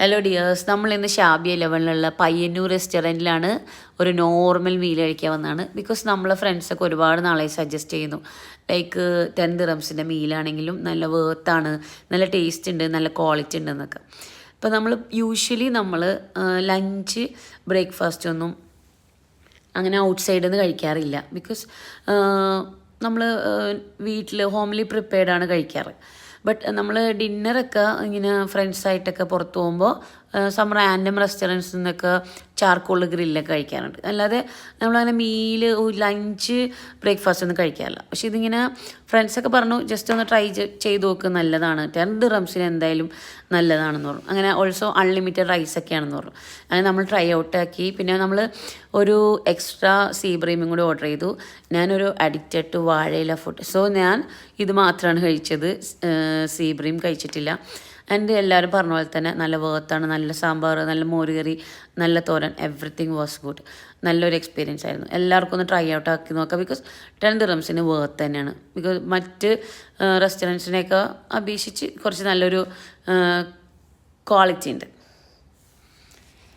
Hello dears, നമ്മൾ ഇന്ന് ഷാബിയ ലെവലിലുള്ള പയ്യന്നൂർ റെസ്റ്റോറൻറ്റിലാണ് ഒരു നോർമൽ മീൽ കഴിക്കാൻ വന്നതാണ്. ബിക്കോസ് നമ്മളെ ഫ്രണ്ട്സൊക്കെ ഒരുപാട് നാളായി സജസ്റ്റ് ചെയ്യുന്നു. ലൈക്ക് 10 ദിറംസിൻ്റെ മീലാണെങ്കിലും നല്ല വേർത്താണ്, നല്ല ടേസ്റ്റ് ഉണ്ട്, നല്ല ക്വാളിറ്റി ഉണ്ടെന്നൊക്കെ. ഇപ്പോൾ നമ്മൾ യൂഷ്വലി ലഞ്ച് ബ്രേക്ക്ഫാസ്റ്റ് ഒന്നും അങ്ങനെ ഔട്ട് സൈഡിൽ നിന്ന് കഴിക്കാറില്ല. ബിക്കോസ് നമ്മൾ വീട്ടിൽ ഹോംലി പ്രിപ്പയർഡാണ് കഴിക്കാറ്. ബട്ട് നമ്മൾ ഡിന്നറൊക്കെ ഇങ്ങനെ ഫ്രണ്ട്സായിട്ടൊക്കെ പുറത്ത് പോകുമ്പോൾ സം റാൻഡം റെസ്റ്റോറൻറ്റ്സിൽ നിന്നൊക്കെ ചാർക്കോൾ ഗ്രില്ലൊക്കെ കഴിക്കാറുണ്ട്. അല്ലാതെ നമ്മളങ്ങനെ മീല് ലഞ്ച് ബ്രേക്ക്ഫാസ്റ്റ് ഒന്നും കഴിക്കാറില്ല. പക്ഷേ ഇതിങ്ങനെ ഫ്രണ്ട്സൊക്കെ പറഞ്ഞു ജസ്റ്റ് ഒന്ന് ട്രൈ ചെയ്ത് നോക്ക്, നല്ലതാണ്, 10 ദിറംസിന് എന്തായാലും നല്ലതാണെന്ന് പറഞ്ഞു. അങ്ങനെ ഓൾസോ അൺലിമിറ്റഡ് റൈസൊക്കെയാണെന്ന് പറഞ്ഞു. അങ്ങനെ നമ്മൾ ട്രൈ ഔട്ടാക്കി. പിന്നെ നമ്മൾ ഒരു എക്സ്ട്രാ സീ ബ്രീമും കൂടി ഓർഡർ ചെയ്തു. ഞാനൊരു അഡിക്റ്റഡ് ടു വാഴയില ഫുഡ്, സോ ഞാൻ ഇത് മാത്രമാണ് കഴിച്ചത്, സീ ബ്രീം കഴിച്ചിട്ടില്ല. ആൻഡ് എല്ലാവരും പറഞ്ഞ പോലെ തന്നെ നല്ല വേർത്താണ്, നല്ല സാമ്പാർ, നല്ല മോരുകറി, നല്ല തോരൻ, എവറിത്തിങ് വാസ് ഗുഡ്. നല്ലൊരു എക്സ്പീരിയൻസ് ആയിരുന്നു. എല്ലാവർക്കും ഒന്ന് ട്രൈ ഔട്ട് ആക്കി നോക്കാം. ബിക്കോസ് 10 ദിറംസിന് വേർത്ത് തന്നെയാണ്. ബിക്കോസ് മറ്റ് റെസ്റ്റോറൻറ്റ്സിനെയൊക്കെ അപേക്ഷിച്ച് കുറച്ച് നല്ലൊരു ക്വാളിറ്റി ഉണ്ട്.